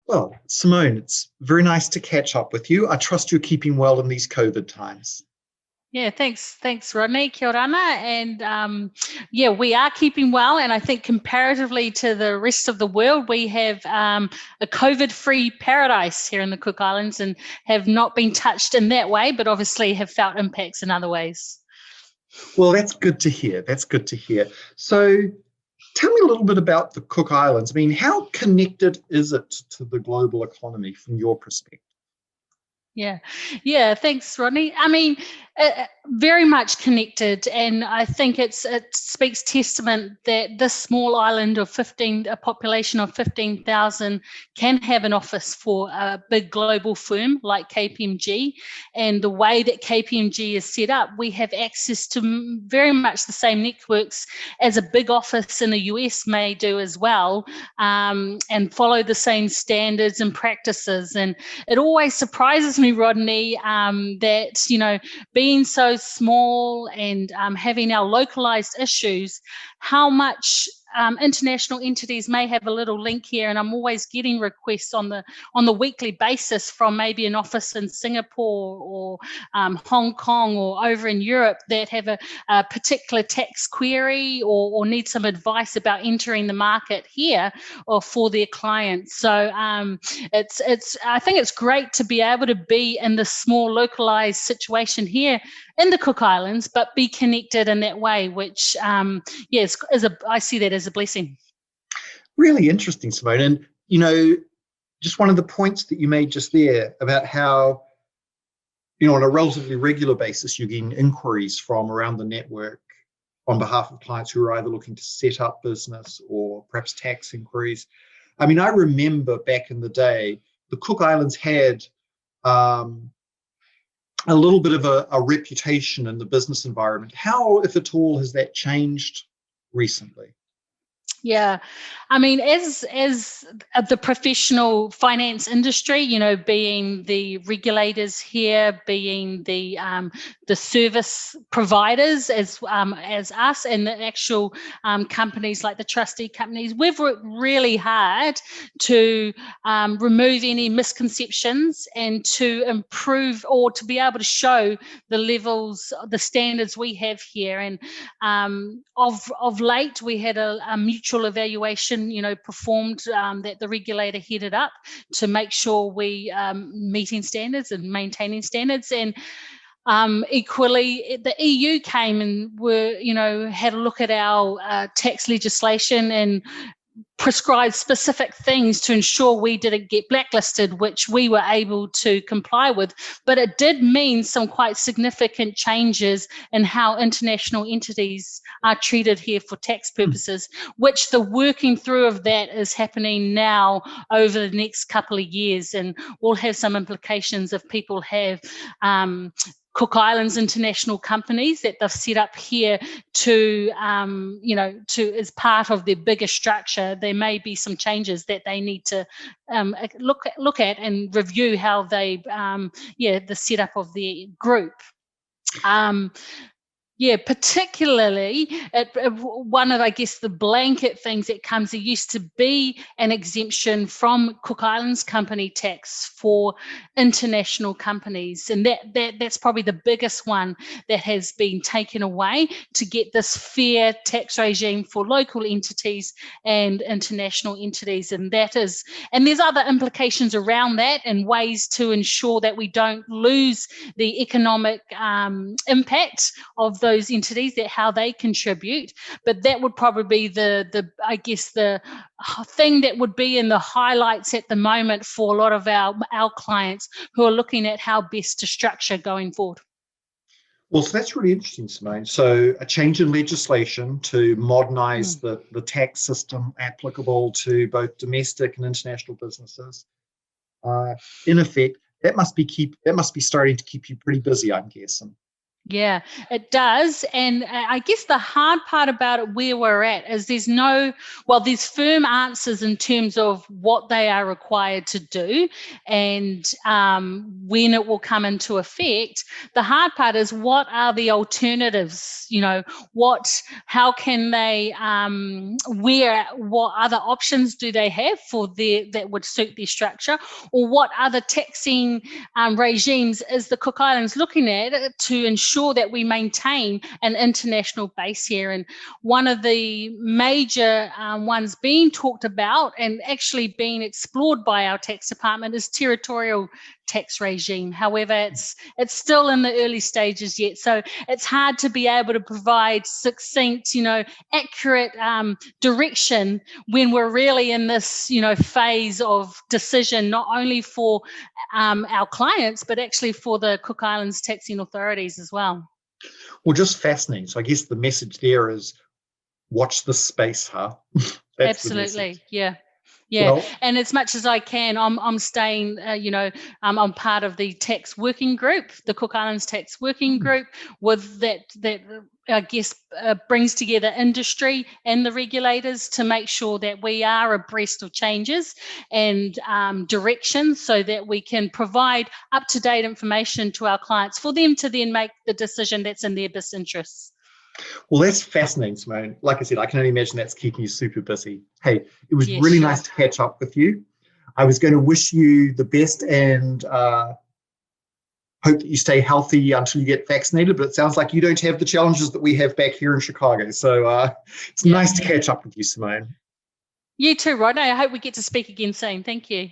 Well, Simone, it's very nice to catch up with you. I trust you're keeping well in these COVID times. Yeah, thanks, Rodney. Kia orana. And yeah, we are keeping well. And I think comparatively to the rest of the world, we have a COVID-free paradise here in the Cook Islands and have not been touched in that way, but obviously have felt impacts in other ways. Well, that's good to hear. That's good to hear. So tell me a little bit about the Cook Islands. I mean, how connected is it to the global economy from your perspective? Yeah. Thanks, Rodney. I mean, very much connected, and I think it speaks testament that this small island of a population of 15,000, can have an office for a big global firm like KPMG, and the way that KPMG is set up, we have access to very much the same networks as a big office in the US may do as well, and follow the same standards and practices. And it always surprises me, Rodney, that, being so small and having our localized issues, how much international entities may have a little link here. And I'm always getting requests on the weekly basis from maybe an office in Singapore or Hong Kong or over in Europe that have a particular tax query or need some advice about entering the market here or for their clients. So I think it's great to be able to be in this small localized situation here in the Cook Islands, but be connected in that way, which I see that as a blessing. Really interesting, Simone. And, just one of the points that you made just there about how, on a relatively regular basis, you're getting inquiries from around the network on behalf of clients who are either looking to set up business or perhaps tax inquiries. I mean, I remember back in the day, the Cook Islands had a little bit of a reputation in the business environment. How, if at all, has that changed recently? Yeah, I mean, as the professional finance industry, being the regulators here, being the service providers as us, and the actual companies like the trustee companies, we've worked really hard to remove any misconceptions and to improve or to be able to show the levels, the standards we have here. And of late, we had a mutual evaluation, performed that the regulator headed up to make sure we meeting standards and maintaining standards. And equally, the EU came and had a look at our tax legislation and prescribed specific things to ensure we didn't get blacklisted, which we were able to comply with. But it did mean some quite significant changes in how international entities are treated here for tax purposes, which the working through of that is happening now over the next couple of years, and will have some implications if people have Cook Islands international companies that they've set up here to as part of their bigger structure. There may be some changes that they need to look at and review how they, the setup of the group. Particularly one of, I guess, the blanket things that comes, there used to be an exemption from Cook Islands company tax for international companies. And that's probably the biggest one that has been taken away to get this fair tax regime for local entities and international entities. And there's other implications around that and ways to ensure that we don't lose the economic impact of those entities, that how they contribute. But that would probably be the thing that would be in the highlights at the moment for a lot of our clients who are looking at how best to structure going forward. Well, so that's really interesting, Simone. So a change in legislation to modernise the tax system applicable to both domestic and international businesses. In effect, that must be starting to keep you pretty busy, I'm guessing. Yeah, it does. And I guess the hard part about it, where we're at, is there's firm answers in terms of what they are required to do and when it will come into effect. The hard part is, what are the alternatives? How can they, what other options do they have that would suit their structure? Or what other taxing regimes is the Cook Islands looking at to ensure that we maintain an international base here? And one of the major ones being talked about and actually being explored by our tax department is territorial tax regime. However, it's still in the early stages yet, so it's hard to be able to provide succinct, accurate direction when we're really in this, phase of decision, not only for our clients, but actually for the Cook Islands taxing authorities as well. Well, just fascinating. So I guess the message there is, watch the space, huh? That's Absolutely, yeah. Well, And as much as I can, I'm staying. I'm part of the tax working group, the Cook Islands tax working group, with that I guess brings together industry and the regulators to make sure that we are abreast of changes and direction, so that we can provide up-to-date information to our clients for them to then make the decision that's in their best interests. Well, that's fascinating, Simone. Like I said, I can only imagine that's keeping you super busy. Hey, it was Yeah, really sure. nice to catch up with you. I was going to wish you the best and hope that you stay healthy until you get vaccinated, but it sounds like you don't have the challenges that we have back here in Chicago. So it's nice to catch up with you, Simone. You too, Rod. I hope we get to speak again soon. Thank you.